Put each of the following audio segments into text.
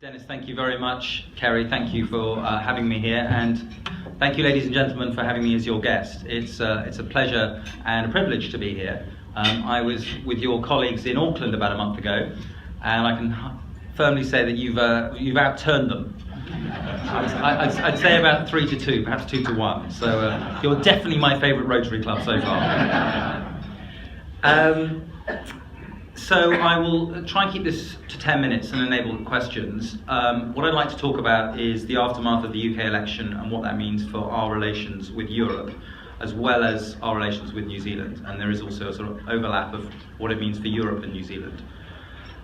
Dennis, thank you very much. Kerry, thank you for having me here, and thank you, ladies and gentlemen, for having me as your guest. It's a pleasure and a privilege to be here. I was with your colleagues in Auckland about a month ago, and I can firmly say that you've outturned them. I'd say about 3-2, perhaps 2-1. So you're definitely my favourite Rotary Club so far. So I will try and keep this to 10 minutes and enable questions. What I'd like to talk about is the aftermath of the UK election and what that means for our relations with Europe, as well as our relations with New Zealand. And there is also a sort of overlap of what it means for Europe and New Zealand.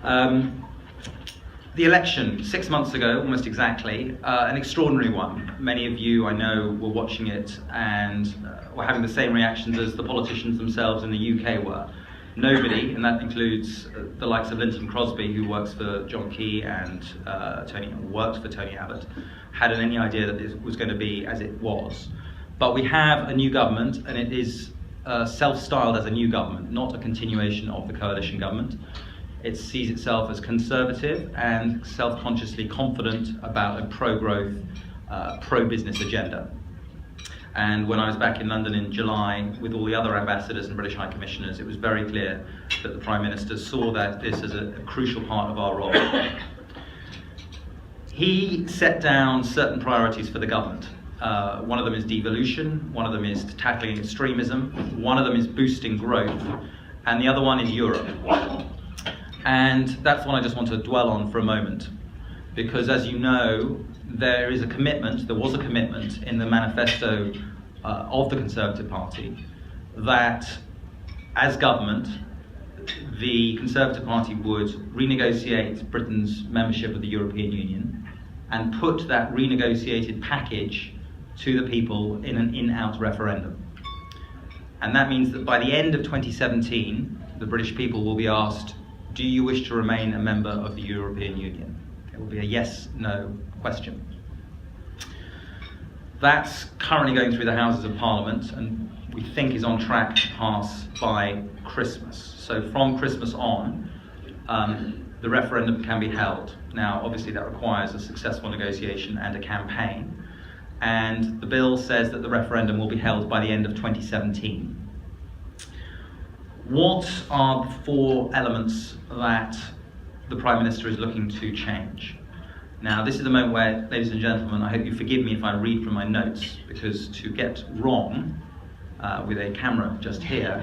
The election, 6 months ago, almost exactly, an extraordinary one. Many of you, I know, were watching it and were having the same reactions as the politicians themselves in the UK were. Nobody, and that includes the likes of Linton Crosby, who works for John Key and worked for Tony Abbott, had any idea that this was going to be as it was. But we have a new government, and it is self-styled as a new government, not a continuation of the coalition government. It sees itself as conservative and self-consciously confident about a pro-growth, pro-business agenda. And when I was back in London in July with all the other ambassadors and British High Commissioners, it was very clear that the Prime Minister saw this as a crucial part of our role. He set down certain priorities for the government. One of them is devolution, one of them is tackling extremism, one of them is boosting growth, and the other one is Europe. And that's what I just want to dwell on for a moment, because as you know, there was a commitment in the manifesto of the Conservative Party that as government, the Conservative Party would renegotiate Britain's membership of the European Union and put that renegotiated package to the people in an in-out referendum. And that means that by the end of 2017, the British people will be asked, do you wish to remain a member of the European Union? It will be a yes-no question. That's currently going through the Houses of Parliament and we think is on track to pass by Christmas. So from Christmas on, the referendum can be held. Now, obviously that requires a successful negotiation and a campaign. And the bill says that the referendum will be held by the end of 2017. What are the 4 elements that the Prime Minister is looking to change? Now, this is the moment where, ladies and gentlemen, I hope you forgive me if I read from my notes, because to get wrong with a camera just here,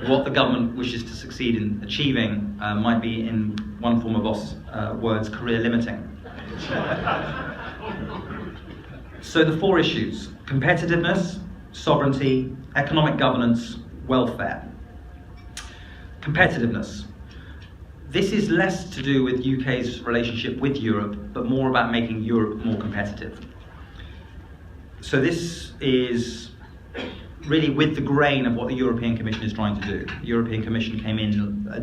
what the government wishes to succeed in achieving might be, in one form of words, career limiting. So the 4 issues: competitiveness, sovereignty, economic governance, welfare. Competitiveness. This is less to do with UK's relationship with Europe, but more about making Europe more competitive. So this is really with the grain of what the European Commission is trying to do. The European Commission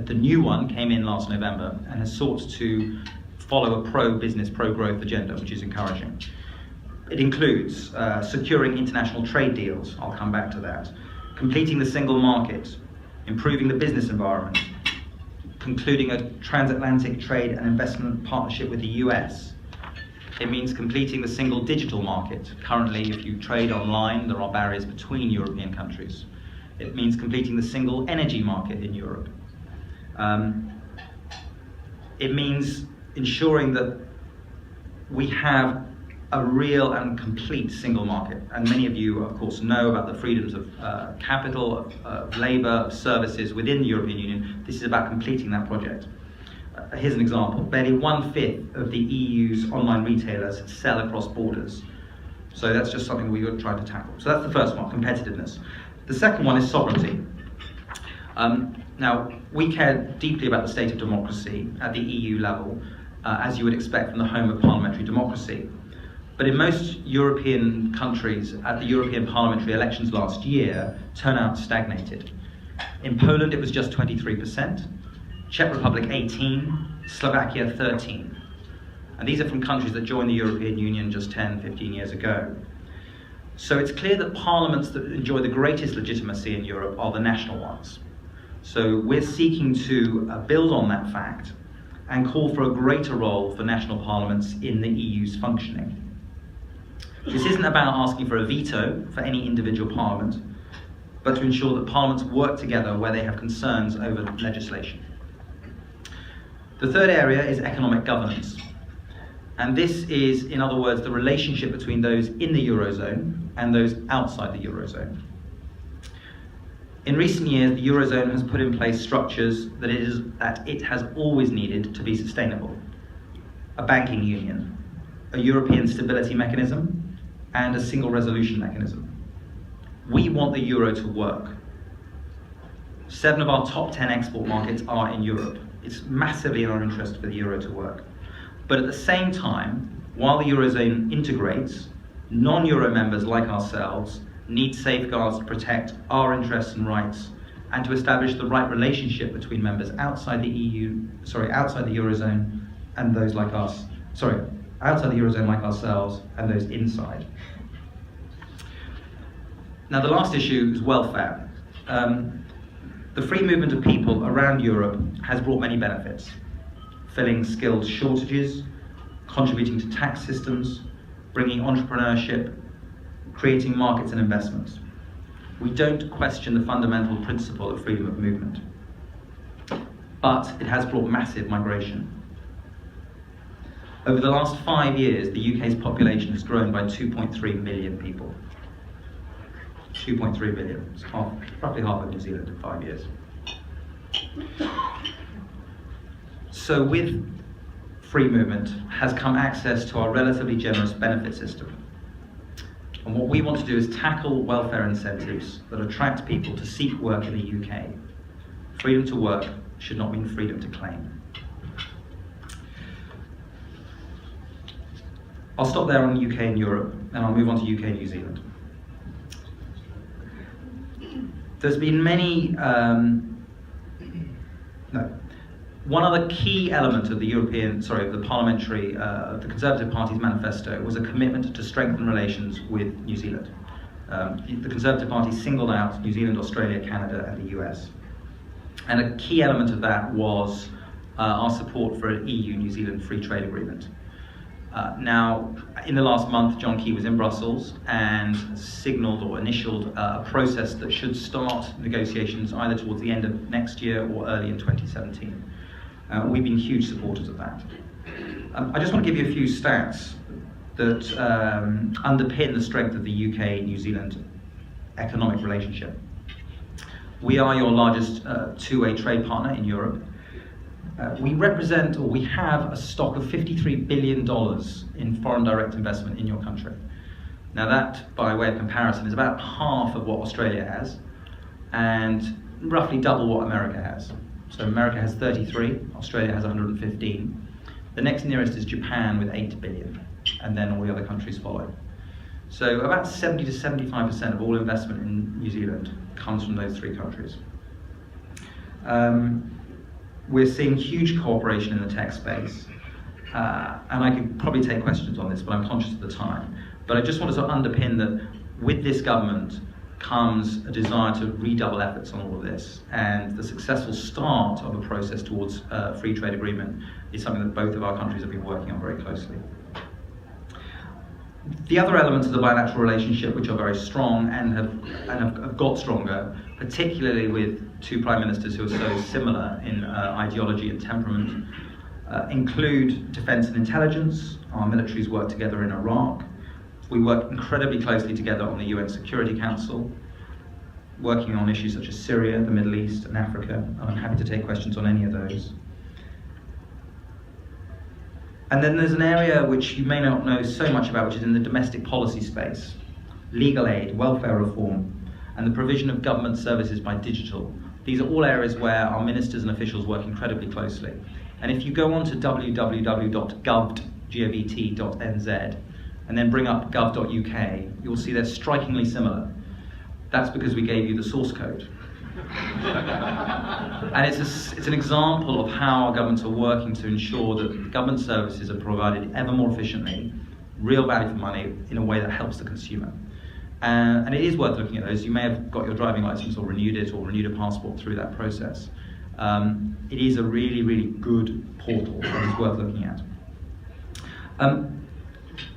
the new one came in last November and has sought to follow a pro-business, pro-growth agenda, which is encouraging. It includes securing international trade deals, I'll come back to that, completing the single market, improving the business environment, concluding a transatlantic trade and investment partnership with the US. It means completing the single digital market. Currently, if you trade online, there are barriers between European countries. It means completing the single energy market in Europe. It means ensuring that we have a real and complete single market. And many of you, of course, know about the freedoms of capital, of labour, of services within the European Union. This is about completing that project. Here's an example. Barely 1/5 of the EU's online retailers sell across borders. So that's just something we are trying to tackle. So that's the first one, competitiveness. The second one is sovereignty. Now, we care deeply about the state of democracy at the EU level, as you would expect from the home of parliamentary democracy. But in most European countries, at the European parliamentary elections last year, turnout stagnated. In Poland, it was just 23%, Czech Republic 18%, Slovakia 13%. And these are from countries that joined the European Union just 10, 15 years ago. So it's clear that parliaments that enjoy the greatest legitimacy in Europe are the national ones. So we're seeking to build on that fact and call for a greater role for national parliaments in the EU's functioning. This isn't about asking for a veto for any individual parliament, but to ensure that parliaments work together where they have concerns over legislation. The third area is economic governance. And this is, in other words, the relationship between those in the Eurozone and those outside the Eurozone. In recent years, the Eurozone has put in place structures that it has always needed to be sustainable. A banking union, a European stability mechanism, and a single resolution mechanism. We want the euro to work. 7 of our top 10 export markets are in Europe. It's massively in our interest for the euro to work. But at the same time, while the Eurozone integrates, non-euro members like ourselves need safeguards to protect our interests and rights and to establish the right relationship between members outside the outside the Eurozone and those like us, outside the Eurozone like ourselves and those inside. Now the last issue is welfare. The free movement of people around Europe has brought many benefits, filling skilled shortages, contributing to tax systems, bringing entrepreneurship, creating markets and investments. We don't question the fundamental principle of freedom of movement, but it has brought massive migration. Over the last 5 years, the UK's population has grown by 2.3 million people. 2.3 million, it's roughly half of New Zealand in 5 years. So with free movement has come access to our relatively generous benefit system. And what we want to do is tackle welfare incentives that attract people to seek work in the UK. Freedom to work should not mean freedom to claim. I'll stop there on UK and Europe, and I'll move on to UK and New Zealand. There's been one other key element of the the Conservative Party's manifesto was a commitment to strengthen relations with New Zealand. The Conservative Party singled out New Zealand, Australia, Canada, and the US. And a key element of that was our support for an EU-New Zealand free trade agreement. Now, in the last month, John Key was in Brussels and signalled or initialed a process that should start negotiations either towards the end of next year or early in 2017. We've been huge supporters of that. I just want to give you a few stats that underpin the strength of the UK-New Zealand economic relationship. We are your largest two-way trade partner in Europe. We represent, or we have, a stock of $53 billion in foreign direct investment in your country. Now that, by way of comparison, is about half of what Australia has, and roughly double what America has. So America has 33, Australia has 115. The next nearest is Japan with 8 billion, and then all the other countries follow. So about 70 to 75% of all investment in New Zealand comes from those 3 countries. We're seeing huge cooperation in the tech space, and I could probably take questions on this, but I'm conscious of the time. But I just wanted to underpin that with this government comes a desire to redouble efforts on all of this, and the successful start of a process towards a free trade agreement is something that both of our countries have been working on very closely. The other elements of the bilateral relationship, which are very strong and have got stronger, particularly with 2 prime ministers who are so similar in ideology and temperament, include defence and intelligence. Our militaries work together in Iraq. We work incredibly closely together on the UN Security Council, working on issues such as Syria, the Middle East, and Africa, and I'm happy to take questions on any of those. And then there's an area which you may not know so much about, which is in the domestic policy space. Legal aid, welfare reform, and the provision of government services by digital. These are all areas where our ministers and officials work incredibly closely. And if you go on to www.gov.nz and then bring up gov.uk, you'll see they're strikingly similar. That's because we gave you the source code. And it's an example of how our governments are working to ensure that government services are provided ever more efficiently, real value for money, in a way that helps the consumer. And it is worth looking at those. You may have got your driving license or renewed a passport through that process. It is a really, really good portal and it's worth looking at. And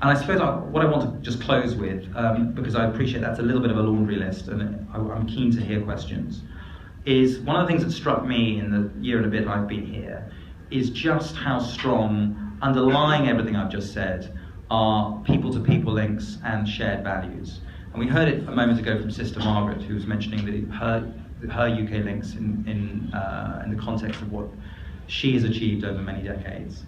I suppose what I want to just close with, because I appreciate that's a little bit of a laundry list and I'm keen to hear questions, is one of the things that struck me in the year and a bit I've been here is just how strong, underlying everything I've just said, are people-to-people links and shared values. And we heard it a moment ago from Sister Margaret, who was mentioning that her UK links in the context of what she has achieved over many decades.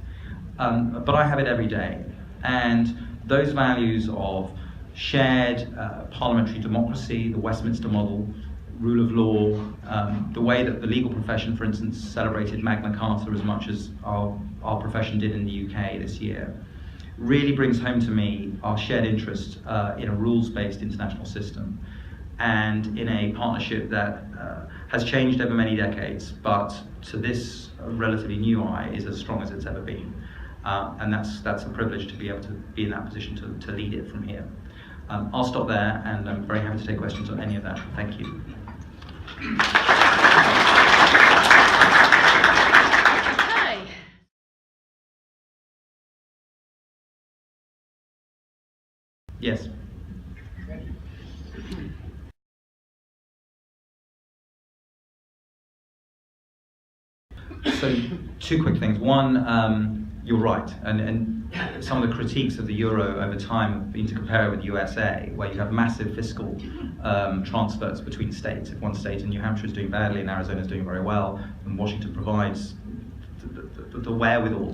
But I have it every day. And those values of shared parliamentary democracy, the Westminster model, rule of law, the way that the legal profession, for instance, celebrated Magna Carta as much as our profession did in the UK this year, really brings home to me our shared interest in a rules-based international system and in a partnership that has changed over many decades, but to this relatively new eye is as strong as it's ever been. And that's a privilege to be able to be in that position to lead it from here. I'll stop there, and I'm very happy to take questions on any of that. Thank you. Okay. Yes. So, two quick things. One, you're right, and some of the critiques of the euro over time have been to compare it with USA, where you have massive fiscal transfers between states. If one state in New Hampshire is doing badly and Arizona is doing very well, and Washington provides the wherewithal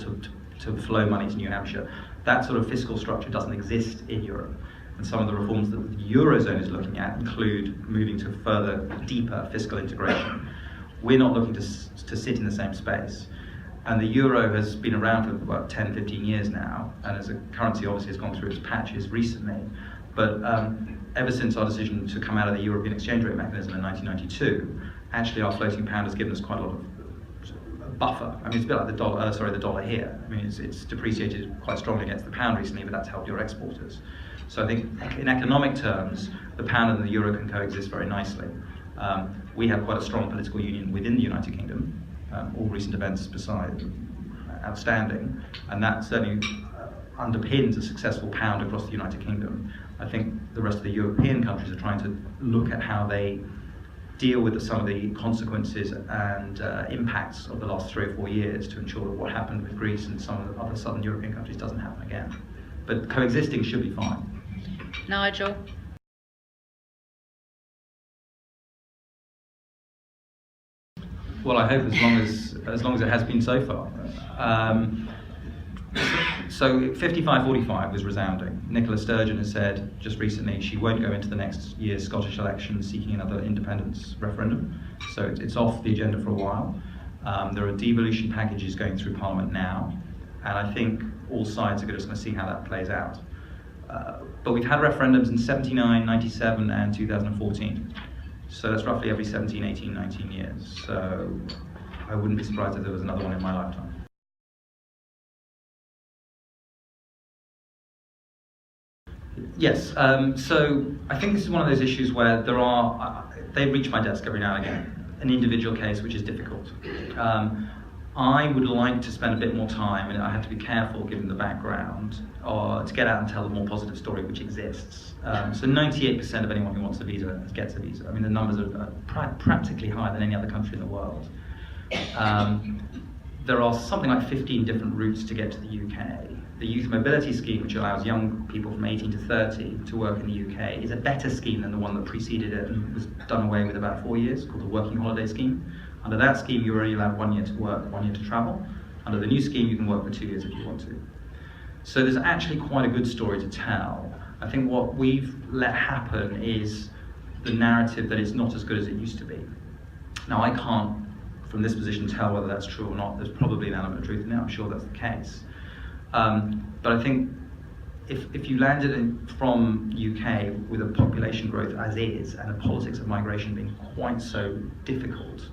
to flow money to New Hampshire, that sort of fiscal structure doesn't exist in Europe. And some of the reforms that the Eurozone is looking at include moving to further, deeper fiscal integration. We're not looking to sit in the same space. And the euro has been around for about 10, 15 years now, and as a currency obviously has gone through its patches recently. But ever since our decision to come out of the European exchange rate mechanism in 1992, actually our floating pound has given us quite a lot of buffer. I mean, it's a bit like the dollar here. I mean, it's depreciated quite strongly against the pound recently, but that's helped your exporters. So I think in economic terms, the pound and the euro can coexist very nicely. We have quite a strong political union within the United Kingdom, all recent events beside outstanding, and that certainly underpins a successful pound across the United Kingdom. I think the rest of the European countries are trying to look at how they deal with some of the consequences and impacts of the last 3 or 4 years to ensure that what happened with Greece and some of the other southern European countries doesn't happen again. But coexisting should be fine. Nigel. Well, I hope as long as it has been so far. So 55-45 was resounding. Nicola Sturgeon has said just recently she won't go into the next year's Scottish election seeking another independence referendum. So it's off the agenda for a while. There are devolution packages going through Parliament now, and I think all sides are just going to see how that plays out. But we've had referendums in 79, 97 and 2014. So that's roughly every 17, 18, 19 years. So I wouldn't be surprised if there was another one in my lifetime. Yes, so I think this is one of those issues where they reach my desk every now and again, an individual case which is difficult. I would like to spend a bit more time, and I have to be careful given the background, to get out and tell the more positive story which exists. So 98% of anyone who wants a visa gets a visa. I mean, the numbers are practically higher than any other country in the world. There are something like 15 different routes to get to the UK. The Youth Mobility Scheme, which allows young people from 18 to 30 to work in the UK, is a better scheme than the one that preceded it and was done away with about 4 years, called the Working Holiday Scheme. Under that scheme, you're only allowed 1 year to work, 1 year to travel. Under the new scheme, you can work for 2 years if you want to. So there's actually quite a good story to tell. I think what we've let happen is the narrative that it's not as good as it used to be. Now, I can't, from this position, tell whether that's true or not. There's probably an element of truth in it. I'm sure that's the case. But I think if you landed from UK with a population growth as is and a politics of migration being quite so difficult,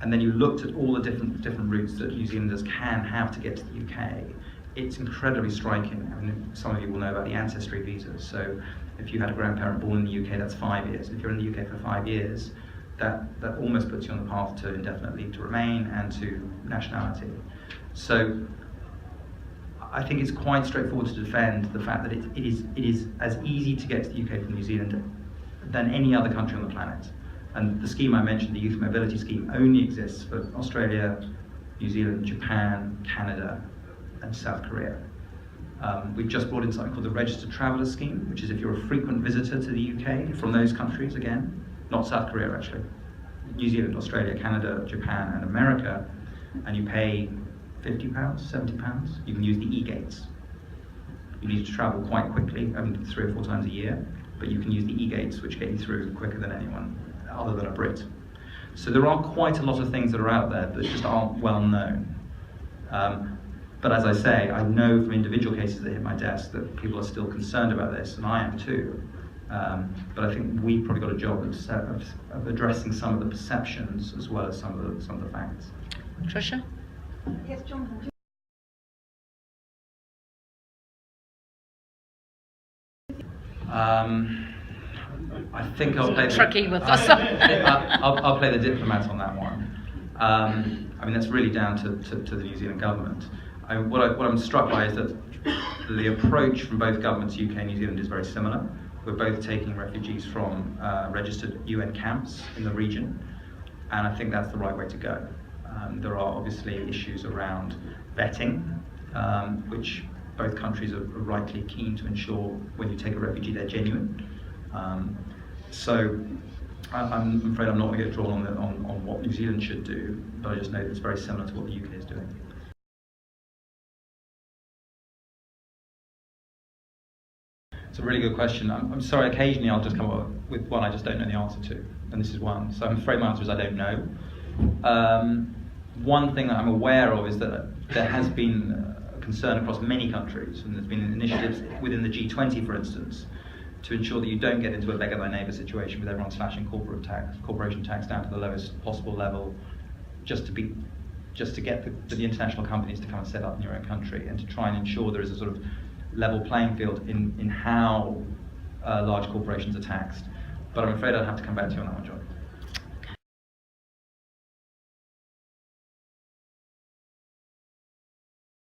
and then you looked at all the different routes that New Zealanders can have to get to the UK, it's incredibly striking. I mean, some of you will know about the ancestry visas. So if you had a grandparent born in the UK, that's 5 years. If you're in the UK for 5 years, that almost puts you on the path to indefinite leave to remain and to nationality. So I think it's quite straightforward to defend the fact that it is as easy to get to the UK from New Zealand than any other country on the planet. And the scheme I mentioned, the Youth Mobility Scheme, only exists for Australia, New Zealand, Japan, Canada, and South Korea. We've just brought in something called the Registered Traveller Scheme, which is if you're a frequent visitor to the UK from those countries, again, not South Korea actually, New Zealand, Australia, Canada, Japan, and America, and you pay £50, £70, you can use the e-gates. You need to travel quite quickly, 3 or 4 times a year, but you can use the e-gates, which get you through quicker than anyone other than a Brit. So there are quite a lot of things that are out there that just aren't well known. But as I say, I know from individual cases that hit my desk that people are still concerned about this, and I am too. But I think we've probably got a job of addressing some of the perceptions as well as some of the facts. Tricia? Yes, Jonathan. I think I'll play tricky with this. I'll play the diplomat on that one. I mean, that's really down to the New Zealand government. What I'm struck by is that the approach from both governments, UK and New Zealand, is very similar. We're both taking refugees from registered UN camps in the region, and I think that's the right way to go. There are obviously issues around vetting, which both countries are rightly keen to ensure when you take a refugee they're genuine. So I'm afraid I'm not going to get drawn on what New Zealand should do, but I just know that it's very similar to what the UK is doing. It's a really good question. I'm sorry, occasionally I'll just come up with one I just don't know the answer to, and this is one. So I'm afraid my answer is I don't know. One thing that I'm aware of is that there has been concern across many countries, and there's been initiatives within the G20, for instance, to ensure that you don't get into a beggar thy neighbour situation with everyone slashing corporation tax down to the lowest possible level, just to get the international companies to come and set up in your own country, and to try and ensure there is a sort of level playing field in how large corporations are taxed. But I'm afraid I'd have to come back to you on that one, John.